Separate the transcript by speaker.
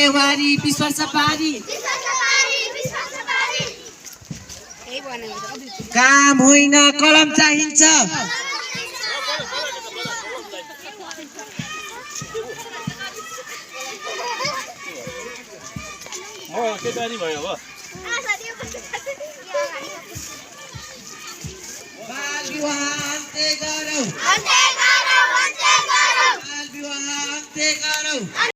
Speaker 1: नेवारी 20 वर्ष पारी काम होइन कलम चाहिन्छ
Speaker 2: के जानी भयो अब
Speaker 1: बाल विवाह अन्त्य गरौँ